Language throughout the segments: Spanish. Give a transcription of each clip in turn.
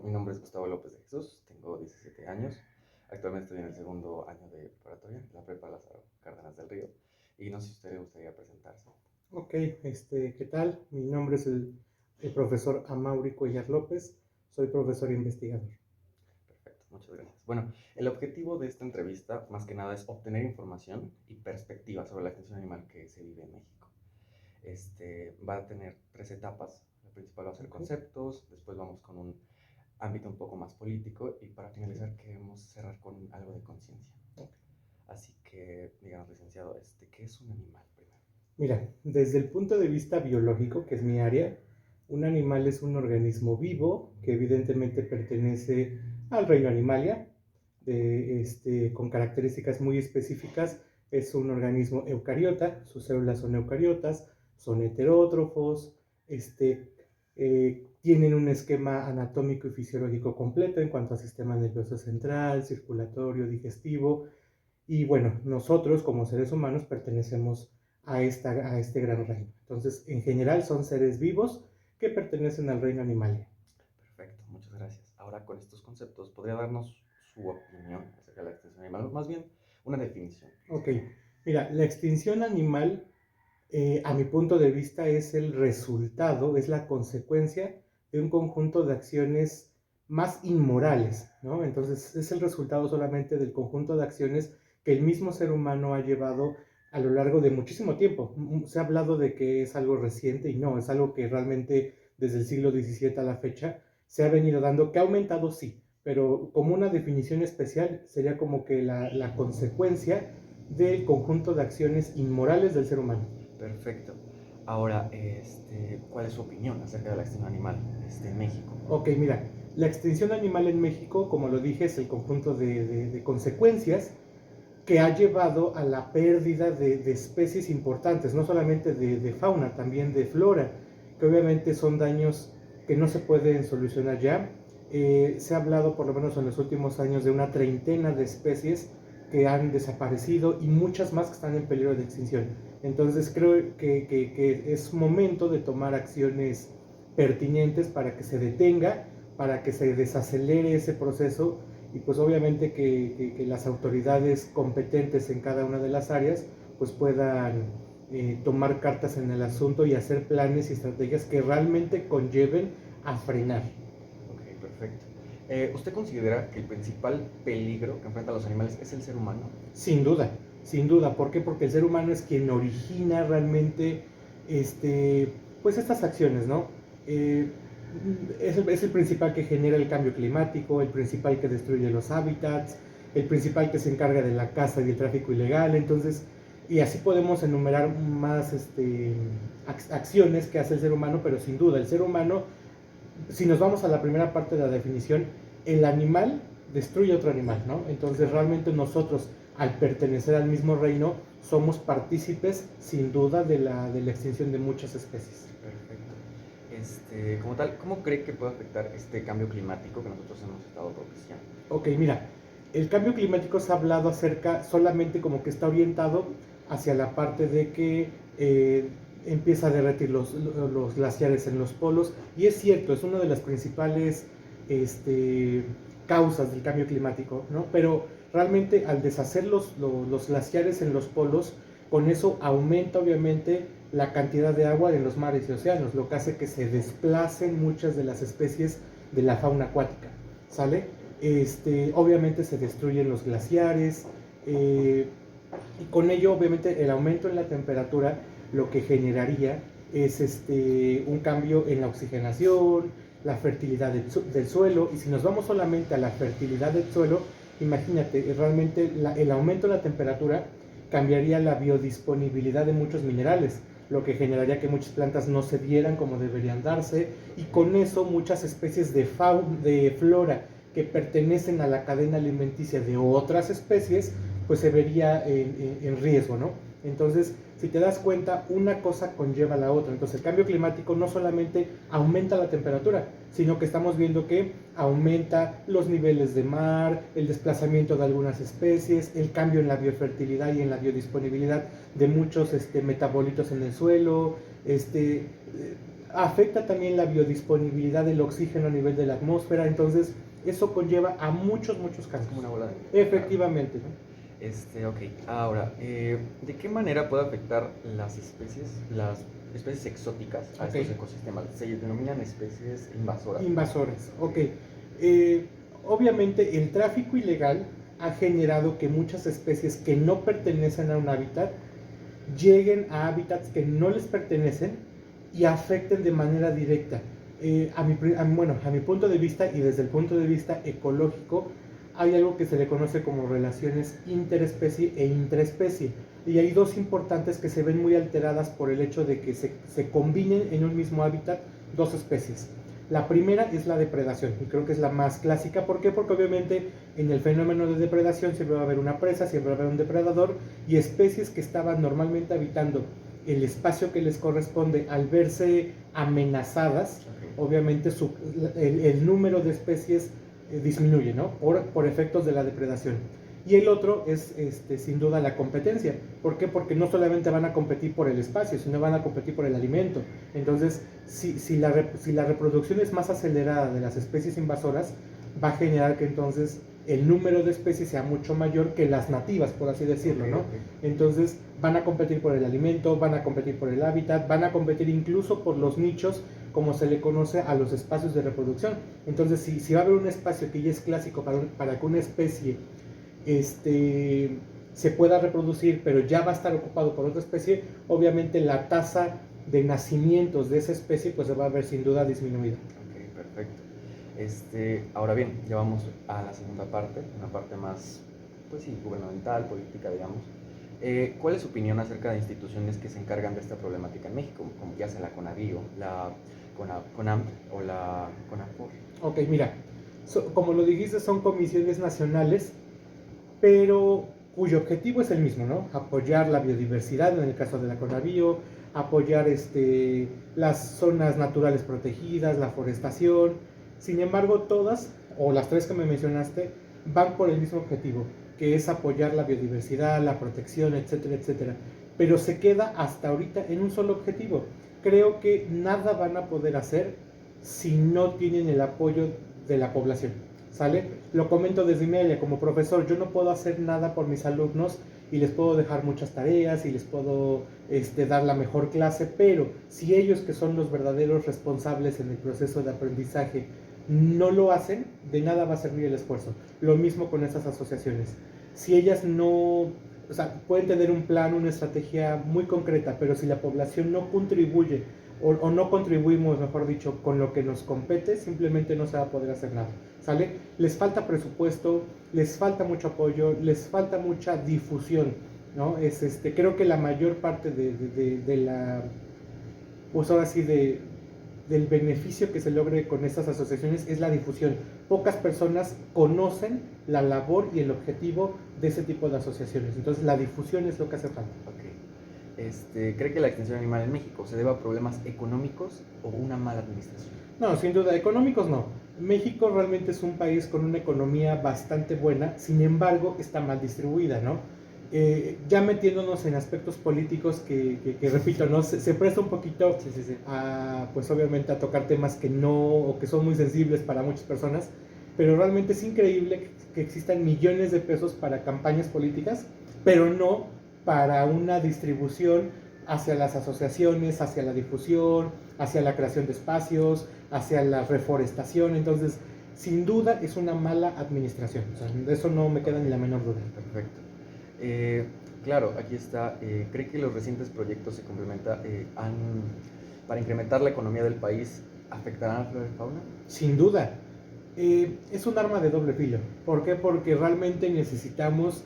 Mi nombre es Gustavo López de Jesús, tengo 17 años. Actualmente estoy en el segundo año de preparatoria, la prepa Lázaro Cárdenas del Río. Y no sé si a usted le gustaría presentarse. Ok, ¿qué tal? Mi nombre es el profesor Amaury Cuellar López, soy profesor investigador. Perfecto, muchas gracias. Bueno, el objetivo de esta entrevista, más que nada, es obtener información y perspectiva sobre la extinción animal que se vive en México. Va a tener tres etapas. La principal va a ser Ok, conceptos, después vamos con un ámbito un poco más político y para ok, finalizar queremos cerrar con algo de conciencia. ok. Así que, digamos, licenciado, ¿qué es un animal primero? Mira, desde el punto de vista biológico, que es mi área, un animal es un organismo vivo que evidentemente pertenece al reino Animalia, con características muy específicas. Es un organismo eucariota, sus células son eucariotas, son heterótrofos, tienen un esquema anatómico y fisiológico completo en cuanto a sistema nervioso central, circulatorio, digestivo. Y bueno, nosotros como seres humanos pertenecemos a este gran reino. Entonces, en general son seres vivos que pertenecen al reino animal. Perfecto, muchas gracias. Ahora con estos conceptos, ¿podría darnos su opinión acerca de la extinción animal? Más bien, una definición. Ok, mira, la extinción animal, a mi punto de vista, es el resultado, es la consecuencia de un conjunto de acciones más inmorales, ¿no? Entonces, es el resultado solamente del conjunto de acciones que el mismo ser humano ha llevado a lo largo de muchísimo tiempo. Se ha hablado de que es algo reciente y no, es algo que realmente desde el siglo XVII a la fecha se ha venido dando, que ha aumentado, sí, pero como una definición especial sería como que la consecuencia del conjunto de acciones inmorales del ser humano. Perfecto. Ahora, ¿cuál es su opinión acerca de la extinción animal en México? Ok, mira, la extinción animal en México, como lo dije, es el conjunto de consecuencias que ha llevado a la pérdida de especies importantes, no solamente de fauna, también de flora, que obviamente son daños que no se pueden solucionar ya. Se ha hablado, por lo menos en los últimos años, de una treintena de especies que han desaparecido y muchas más que están en peligro de extinción. Entonces creo que es momento de tomar acciones pertinentes para que se detenga, para que se desacelere ese proceso y pues obviamente que las autoridades competentes en cada una de las áreas pues puedan tomar cartas en el asunto y hacer planes y estrategias que realmente conlleven a frenar. Ok, perfecto. ¿Usted considera que el principal peligro que enfrentan los animales es el ser humano? Sin duda, sin duda. ¿Por qué? Porque el ser humano es quien origina realmente pues estas acciones, ¿no? Eh, es el principal que genera el cambio climático, el principal que destruye los hábitats, el principal que se encarga de la caza y el tráfico ilegal. Entonces, y así podemos enumerar más acciones que hace el ser humano, pero sin duda, el ser humano, si nos vamos a la primera parte de la definición, el animal destruye otro animal, ¿no? Entonces Claro. realmente nosotros, al pertenecer al mismo reino, somos partícipes sin duda de la extinción de muchas especies. Perfecto. Como tal, ¿cómo cree que puede afectar este cambio climático que nosotros hemos estado propiciando? Ok, mira, el cambio climático se ha hablado acerca solamente como que está orientado hacia la parte de que empieza a derretir los glaciares en los polos, y es cierto, es una de las principales este, causas del cambio climático, ¿no? Pero realmente al deshacer los glaciares en los polos, con eso aumenta obviamente la cantidad de agua en los mares y océanos, lo que hace que se desplacen muchas de las especies de la fauna acuática, ¿sale? Obviamente se destruyen los glaciares, y con ello obviamente el aumento en la temperatura lo que generaría es un cambio en la oxigenación, la fertilidad del suelo. Y si nos vamos solamente a la fertilidad del suelo, imagínate, realmente el aumento de la temperatura cambiaría la biodisponibilidad de muchos minerales, lo que generaría que muchas plantas no se dieran como deberían darse, y con eso muchas especies de flora que pertenecen a la cadena alimenticia de otras especies pues se vería en riesgo, ¿no? Entonces, si te das cuenta, una cosa conlleva a la otra. Entonces, el cambio climático no solamente aumenta la temperatura, sino que estamos viendo que aumenta los niveles de mar, el desplazamiento de algunas especies, el cambio en la biofertilidad y en la biodisponibilidad de muchos metabolitos en el suelo, afecta también la biodisponibilidad del oxígeno a nivel de la atmósfera, entonces eso conlleva a muchos cambios. Como una bola de nieve. Efectivamente, ¿no? Ok, ahora, ¿de qué manera puede afectar las especies exóticas a Ok. estos ecosistemas? Se denominan especies invasoras. Invasoras, ok. Obviamente el tráfico ilegal ha generado que muchas especies que no pertenecen a un hábitat lleguen a hábitats que no les pertenecen y afecten de manera directa. A mi punto de vista y desde el punto de vista ecológico, hay algo que se le conoce como relaciones interespecie e intraespecie. Y hay dos importantes que se ven muy alteradas por el hecho de que se combinen en un mismo hábitat dos especies. La primera es la depredación, y creo que es la más clásica. ¿Por qué? Porque obviamente en el fenómeno de depredación siempre va a haber una presa, siempre va a haber un depredador, y especies que estaban normalmente habitando el espacio que les corresponde, al verse amenazadas, obviamente el número de especies disminuye, ¿no? Por efectos de la depredación. Y el otro es sin duda la competencia. ¿Por qué? Porque no solamente van a competir por el espacio, sino van a competir por el alimento. Entonces, si la reproducción es más acelerada de las especies invasoras, va a generar que entonces el número de especies sea mucho mayor que las nativas, por así decirlo, ¿no? Entonces van a competir por el alimento, van a competir por el hábitat, van a competir incluso por los nichos, como se le conoce a los espacios de reproducción. Entonces, si va a haber un espacio que ya es clásico para que una especie se pueda reproducir, pero ya va a estar ocupado por otra especie, obviamente la tasa de nacimientos de esa especie pues se va a ver sin duda disminuida. Ok, perfecto. Ahora bien, ya vamos a la segunda parte, una parte más, pues sí, gubernamental, política, digamos. ¿Cuál es su opinión acerca de instituciones que se encargan de esta problemática en México, como ya sea la CONAVIO, la CONAMT o la CONAFOR? Ok, mira, como lo dijiste, son comisiones nacionales, pero cuyo objetivo es el mismo, ¿no? Apoyar la biodiversidad, en el caso de la CONAVIO, apoyar las zonas naturales protegidas, la forestación. Sin embargo, todas, o las tres que me mencionaste, van por el mismo objetivo, que es apoyar la biodiversidad, la protección, etcétera, etcétera. Pero se queda hasta ahorita en un solo objetivo. Creo que nada van a poder hacer si no tienen el apoyo de la población. ¿Sale? Lo comento desde mi área como profesor, yo no puedo hacer nada por mis alumnos y les puedo dejar muchas tareas y les puedo dar la mejor clase, pero si ellos, que son los verdaderos responsables en el proceso de aprendizaje, no lo hacen, de nada va a servir el esfuerzo. Lo mismo con estas asociaciones. Si ellas no, o sea, pueden tener un plan, una estrategia muy concreta, pero si la población no contribuye o no contribuimos, mejor dicho, con lo que nos compete, simplemente no se va a poder hacer nada. ¿Sale? Les falta presupuesto, les falta mucho apoyo, les falta mucha difusión, ¿no? Creo que la mayor parte de la, pues ahora sí, del beneficio que se logre con estas asociaciones es la difusión. Pocas personas conocen la labor y el objetivo de ese tipo de asociaciones. Entonces la difusión es lo que hace falta. Okay. ¿Cree que la extinción animal en México se deba a problemas económicos o una mala administración? No, sin duda, económicos no. México realmente es un país con una economía bastante buena, sin embargo está mal distribuida, ¿no? Ya metiéndonos en aspectos políticos que repito, ¿no? Se presta un poquito a, pues obviamente a tocar temas que no, o que son muy sensibles para muchas personas, pero realmente es increíble que existan millones de pesos para campañas políticas, pero no para una distribución hacia las asociaciones, hacia la difusión, hacia la creación de espacios, hacia la reforestación. Entonces, sin duda es una mala administración. O sea, de eso no me queda ni la menor duda. Perfecto. Claro, aquí está. ¿Cree que los recientes proyectos se complementan para incrementar la economía del país afectarán a la flora y fauna? Sin duda. Es un arma de doble filo. ¿Por qué? Porque realmente necesitamos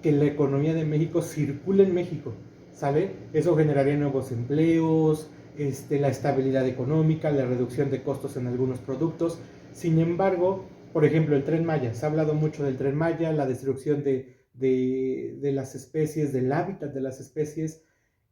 que la economía de México circule en México, ¿sale? Eso generaría nuevos empleos, la estabilidad económica, la reducción de costos en algunos productos. Sin embargo, por ejemplo, el Tren Maya, se ha hablado mucho del Tren Maya, la destrucción de las especies, del hábitat de las especies,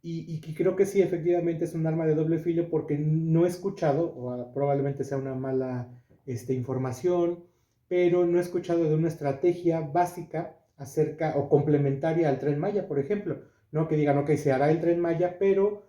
y creo que sí, efectivamente es un arma de doble filo porque no he escuchado, o probablemente sea una mala información, pero no he escuchado de una estrategia básica acerca o complementaria al Tren Maya, por ejemplo, ¿no? Que digan, ok, se hará el Tren Maya, pero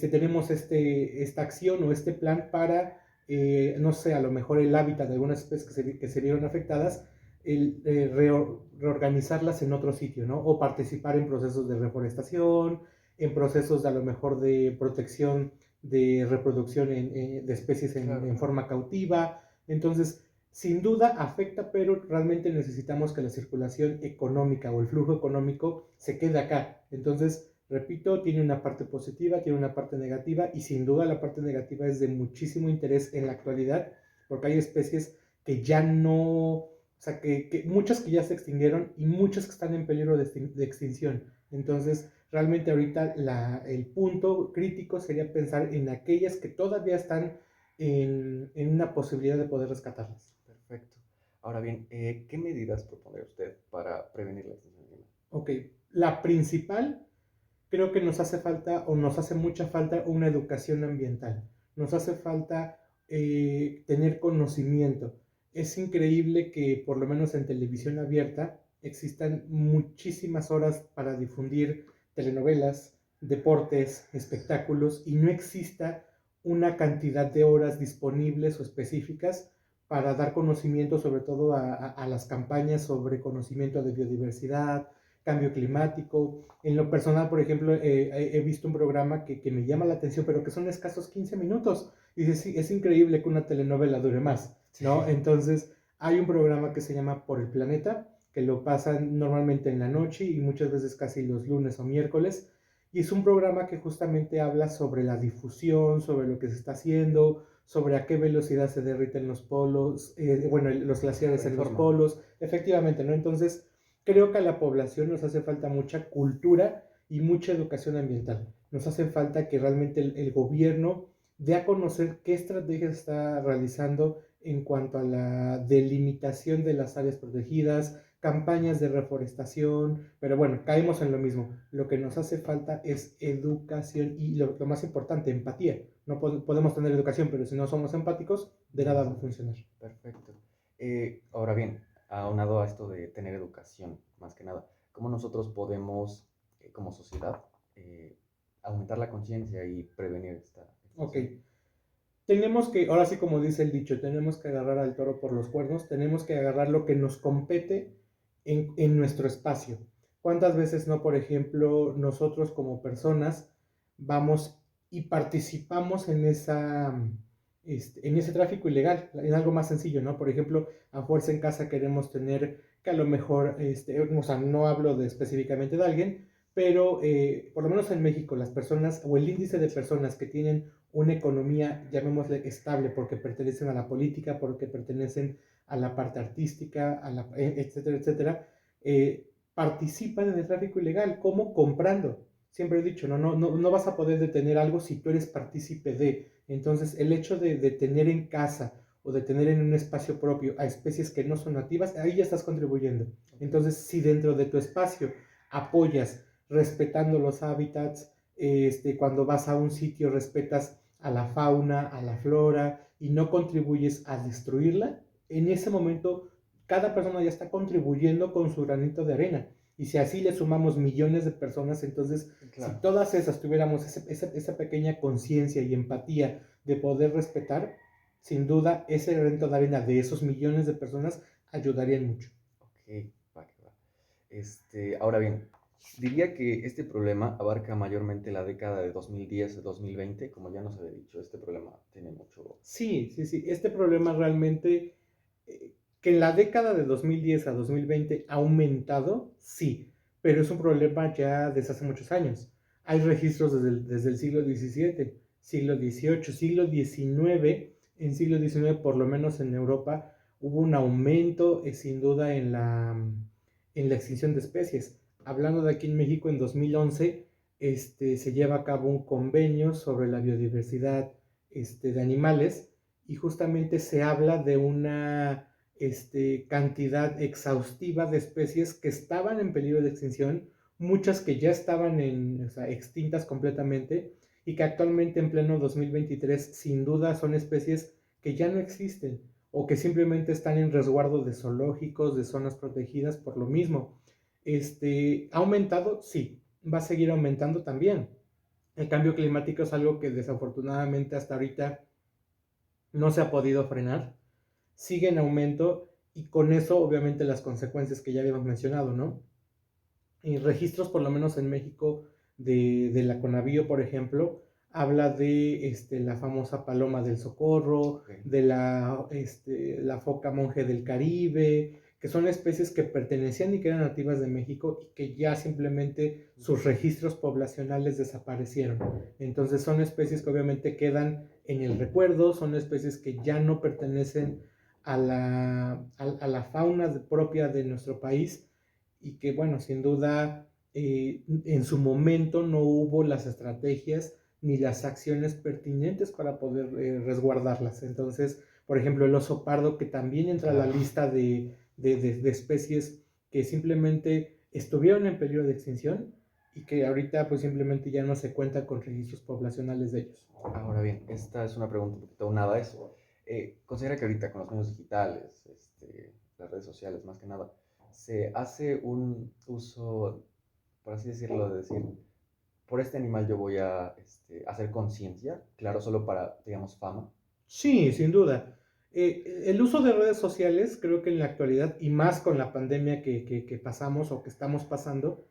tenemos esta acción o este plan para, no sé, a lo mejor el hábitat de algunas especies que se vieron afectadas, reorganizarlas en otro sitio, ¿no? O participar en procesos de reforestación, en procesos de a lo mejor de protección de reproducción de especies Claro. en forma cautiva. Entonces, sin duda afecta, pero realmente necesitamos que la circulación económica o el flujo económico se quede acá. Entonces, repito, tiene una parte positiva, tiene una parte negativa, y sin duda la parte negativa es de muchísimo interés en la actualidad, porque hay especies que ya no, o sea, que muchas que ya se extinguieron y muchas que están en peligro de extinción. Entonces, realmente ahorita el punto crítico sería pensar en aquellas que todavía están en una posibilidad de poder rescatarlas. Perfecto. Ahora bien, ¿qué medidas propone usted para prevenir la extinción animal? Ok, la principal, creo que nos hace falta o nos hace mucha falta una educación ambiental. Nos hace falta tener conocimiento. Es increíble que por lo menos en televisión abierta existan muchísimas horas para difundir telenovelas, deportes, espectáculos, y no exista una cantidad de horas disponibles o específicas para dar conocimiento sobre todo a las campañas sobre conocimiento de biodiversidad, cambio climático. En lo personal, por ejemplo, he visto un programa que me llama la atención, pero que son escasos 15 minutos. Y dices, sí, es increíble que una telenovela dure más, ¿no? Entonces, hay un programa que se llama Por el Planeta, que lo pasan normalmente en la noche y muchas veces casi los lunes o miércoles. Y es un programa que justamente habla sobre la difusión, sobre lo que se está haciendo, sobre a qué velocidad se derriten los polos, bueno, los glaciares en los polos, efectivamente, ¿no? Entonces, creo que a la población nos hace falta mucha cultura y mucha educación ambiental. Nos hace falta que realmente el gobierno dé a conocer qué estrategias está realizando en cuanto a la delimitación de las áreas protegidas, campañas de reforestación, pero bueno, caemos en lo mismo. Lo que nos hace falta es educación y lo más importante, empatía. No podemos tener educación, pero si no somos empáticos, de nada va a funcionar. Perfecto. Ahora bien, aunado a esto de tener educación, más que nada, ¿cómo nosotros podemos, como sociedad, aumentar la conciencia y prevenir esta extinción? Ok. Tenemos que, ahora sí como dice el dicho, tenemos que agarrar al toro por los cuernos, tenemos que agarrar lo que nos compete en nuestro espacio. ¿Cuántas veces no, por ejemplo, nosotros como personas vamos y participamos en ese tráfico ilegal, en algo más sencillo, ¿no? Por ejemplo, a fuerza en casa queremos tener que a lo mejor, o sea, no hablo específicamente de alguien, pero por lo menos en México las personas o el índice de personas que tienen una economía, llamémosle estable, porque pertenecen a la política, porque pertenecen a la parte artística, etcétera, etcétera, participan en el tráfico ilegal. ¿Cómo? Comprando. Siempre he dicho, no vas a poder detener algo si tú eres partícipe de. Entonces, el hecho de tener en casa o de tener en un espacio propio a especies que no son nativas, ahí ya estás contribuyendo. Entonces, si dentro de tu espacio apoyas respetando los hábitats, cuando vas a un sitio respetas a la fauna, a la flora, y no contribuyes a destruirla, en ese momento cada persona ya está contribuyendo con su granito de arena. Y si así le sumamos millones de personas, entonces claro, si todas esas tuviéramos esa pequeña conciencia y empatía de poder respetar, sin duda ese granito de arena de esos millones de personas ayudarían mucho. Ok, va que va. Ahora bien, diría que este problema abarca mayormente la década de 2010-2020, como ya nos había dicho, este problema tiene mucho... Sí, este problema realmente, que en la década de 2010 a 2020 ha aumentado, sí, pero es un problema ya desde hace muchos años. Hay registros desde el siglo XVII, siglo XVIII, siglo XIX. En siglo XIX, por lo menos en Europa, hubo un aumento, sin duda, en la extinción de especies. Hablando de aquí en México, en 2011, se lleva a cabo un convenio sobre la biodiversidad de animales, y justamente se habla de una cantidad exhaustiva de especies que estaban en peligro de extinción, muchas que ya estaban o sea, extintas completamente, y que actualmente en pleno 2023 sin duda son especies que ya no existen o que simplemente están en resguardo de zoológicos, de zonas protegidas por lo mismo. ¿Ha aumentado? Sí. ¿Va a seguir aumentando también? El cambio climático es algo que desafortunadamente hasta ahorita no se ha podido frenar, sigue en aumento y con eso obviamente las consecuencias que ya habíamos mencionado, ¿no? Y registros, por lo menos en México, de la Conavío, por ejemplo, habla de la famosa paloma del socorro, Ok. de la foca monje del Caribe, que son especies que pertenecían y que eran nativas de México y que ya simplemente sus registros poblacionales desaparecieron. Entonces son especies que obviamente quedan en el recuerdo, son especies que ya no pertenecen a la fauna propia de nuestro país y que, bueno, sin duda, en su momento no hubo las estrategias ni las acciones pertinentes para poder resguardarlas. Entonces, por ejemplo, el oso pardo, que también entra a la lista de especies que simplemente estuvieron en peligro de extinción y que ahorita pues simplemente ya no se cuenta con registros poblacionales de ellos. Ahora bien, esta es una pregunta un poquito unada a eso. Considera que ahorita con los medios digitales, las redes sociales más que nada, se hace un uso, por así decirlo, de decir, por este animal yo voy a hacer conciencia, claro, solo para, digamos, fama. Sí, sin duda. El uso de redes sociales, creo que en la actualidad, y más con la pandemia que pasamos o que estamos pasando,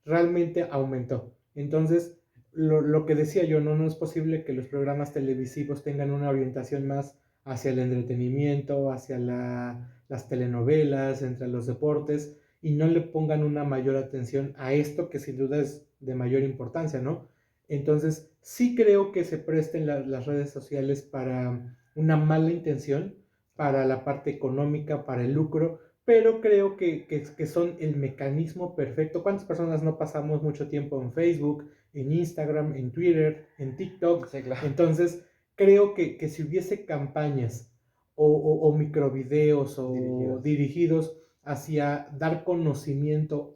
realmente aumentó. Entonces, lo que decía yo, no es posible que los programas televisivos tengan una orientación más hacia el entretenimiento, hacia las telenovelas, entre los deportes, y no le pongan una mayor atención a esto que sin duda es de mayor importancia, ¿no? Entonces, sí creo que se presten las redes sociales para una mala intención, para la parte económica, para el lucro, pero creo que son el mecanismo perfecto. ¿Cuántas personas no pasamos mucho tiempo en Facebook, en Instagram, en Twitter, en TikTok? Sí, claro. Entonces, creo que si hubiese campañas o microvideos o dirigidos hacia dar conocimiento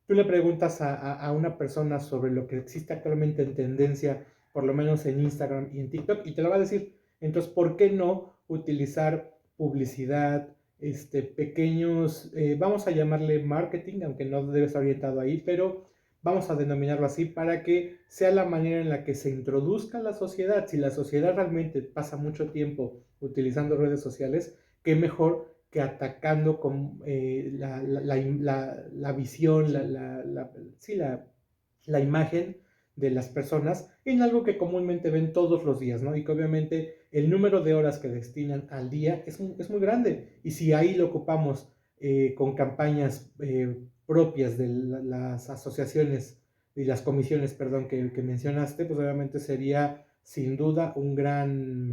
tú le preguntas a una persona sobre lo que existe actualmente en tendencia, por lo menos en Instagram y en TikTok, y te lo va a decir. Entonces, ¿por qué no utilizar publicidad, pequeños, vamos a llamarle marketing, aunque no debe estar orientado ahí, pero vamos a denominarlo así para que sea la manera en la que se introduzca la sociedad? Si la sociedad realmente pasa mucho tiempo utilizando redes sociales, qué mejor que atacando con la visión, sí, la imagen de las personas en algo que comúnmente ven todos los días, ¿no? Y que obviamente el número de horas que destinan al día es muy grande. Y si ahí lo ocupamos con campañas propias de las asociaciones y las comisiones, perdón, que mencionaste, pues obviamente sería sin duda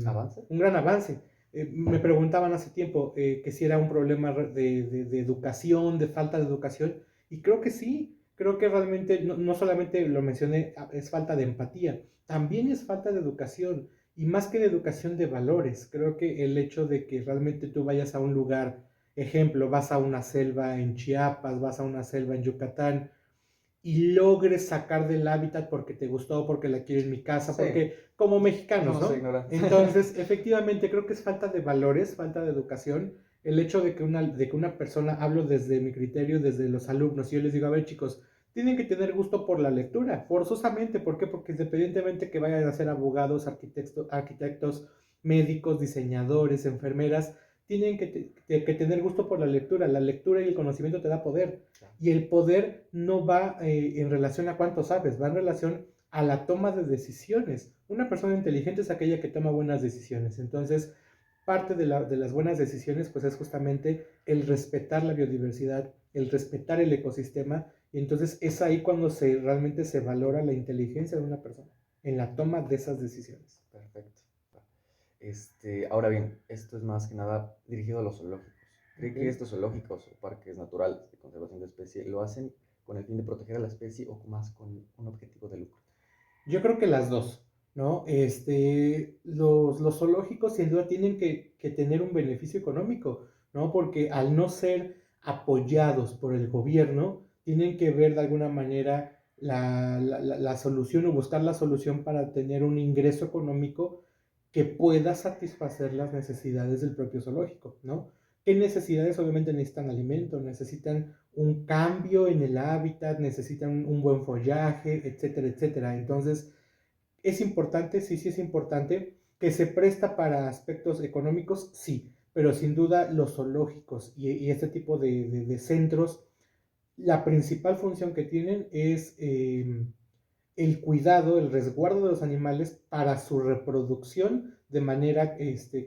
¿Avance? un gran avance. Me preguntaban hace tiempo que si era un problema de educación, de falta de educación, y creo que sí, creo que realmente no solamente lo mencioné, es falta de empatía, también es falta de educación, y más que de educación de valores. Creo que el hecho de que realmente tú vayas a un lugar, ejemplo, vas a una selva en Chiapas, vas a una selva en Yucatán, y logres sacar del hábitat porque te gustó, porque la quiero en mi casa, Sí, porque como mexicanos, vamos a ¿no? ignorar. Entonces, efectivamente, creo que es falta de valores, falta de educación, el hecho de que una persona, hablo desde mi criterio, desde los alumnos, y yo les digo, a ver chicos, tienen que tener gusto por la lectura, forzosamente. ¿Por qué? Porque independientemente que vayan a ser abogados, arquitectos, médicos, diseñadores, enfermeras, tienen que tener gusto por la lectura. La lectura y el conocimiento te da poder. Y el poder no va en relación a cuánto sabes, va en relación a la toma de decisiones. Una persona inteligente es aquella que toma buenas decisiones. Entonces, parte de las buenas decisiones pues es justamente el respetar la biodiversidad, el respetar el ecosistema, y entonces es ahí cuando realmente se valora la inteligencia de una persona, en la toma de esas decisiones. Perfecto. Ahora bien, esto es más que nada dirigido a los zoológicos. ¿Cree que Okay. estos zoológicos o parques naturales de conservación de especie lo hacen con el fin de proteger a la especie o más con un objetivo de lucro? Yo creo que las dos, ¿no? Los zoológicos sin duda tienen que tener un beneficio económico, ¿no? Porque al no ser apoyados por el gobierno, tienen que ver de alguna manera la solución o buscar la solución para tener un ingreso económico que pueda satisfacer las necesidades del propio zoológico, ¿no? ¿Qué necesidades? Obviamente necesitan alimento, necesitan un cambio en el hábitat, necesitan un buen follaje, etcétera, etcétera. Entonces, es importante, sí, sí es importante, que se presta para aspectos económicos, sí, pero sin duda los zoológicos y este tipo de centros, la principal función que tienen es el cuidado, el resguardo de los animales para su reproducción de manera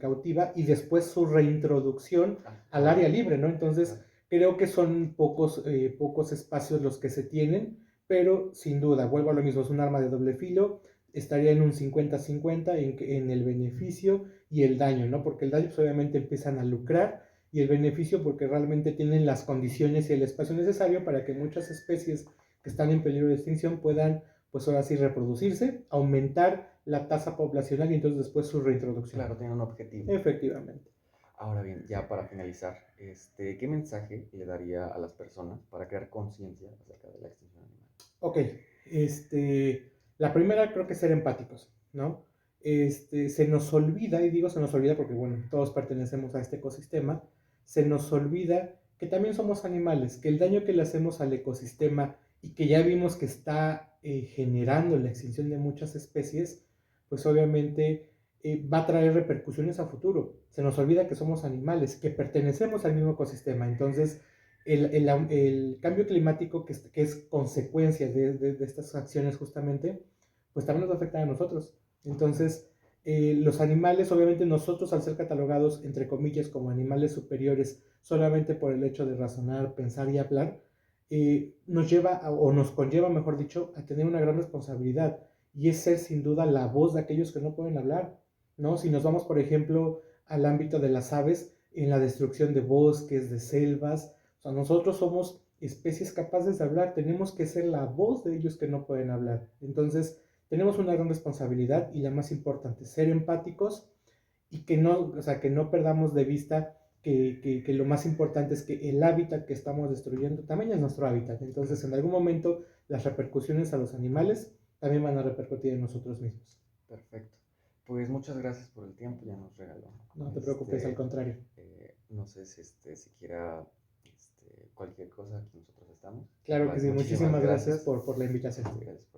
cautiva y después su reintroducción al área libre, ¿no? Entonces, creo que son pocos espacios los que se tienen, pero sin duda, vuelvo a lo mismo, es un arma de doble filo, estaría en un 50-50 en el beneficio y el daño, ¿no? Porque el daño pues, obviamente empiezan a lucrar y el beneficio porque realmente tienen las condiciones y el espacio necesario para que muchas especies que están en peligro de extinción puedan pues ahora sí reproducirse, aumentar la tasa poblacional y entonces después su reintroducción. Claro, tiene un objetivo. Efectivamente. Ahora bien, ya para finalizar, ¿qué mensaje le daría a las personas para crear conciencia acerca de la extinción animal? Ok, la primera creo que es ser empáticos, ¿no? Se nos olvida, y digo se nos olvida porque, bueno, todos pertenecemos a este ecosistema, se nos olvida que también somos animales, que el daño que le hacemos al ecosistema y que ya vimos que está generando la extinción de muchas especies, pues obviamente va a traer repercusiones a futuro. Se nos olvida que somos animales, que pertenecemos al mismo ecosistema, entonces el cambio climático que es consecuencia de estas acciones justamente, pues también nos afecta a nosotros. Entonces, los animales, obviamente nosotros al ser catalogados, entre comillas, como animales superiores, solamente por el hecho de razonar, pensar y hablar, nos lleva, o nos conlleva, mejor dicho, a tener una gran responsabilidad, y es ser sin duda la voz de aquellos que no pueden hablar, ¿no? Si nos vamos, por ejemplo, al ámbito de las aves, en la destrucción de bosques, de selvas, o sea, nosotros somos especies capaces de hablar, tenemos que ser la voz de ellos que no pueden hablar. Entonces, tenemos una gran responsabilidad y la más importante, ser empáticos y que no, o sea, que no perdamos de vista que lo más importante es que el hábitat que estamos destruyendo también es nuestro hábitat. Entonces, en algún momento, las repercusiones a los animales también van a repercutir en nosotros mismos. Perfecto. Pues muchas gracias por el tiempo, ya nos regaló. No te preocupes, al contrario. No sé si quiera cualquier cosa, aquí nosotros estamos. Claro que sí, muchísimas gracias gracias. por la invitación. Gracias.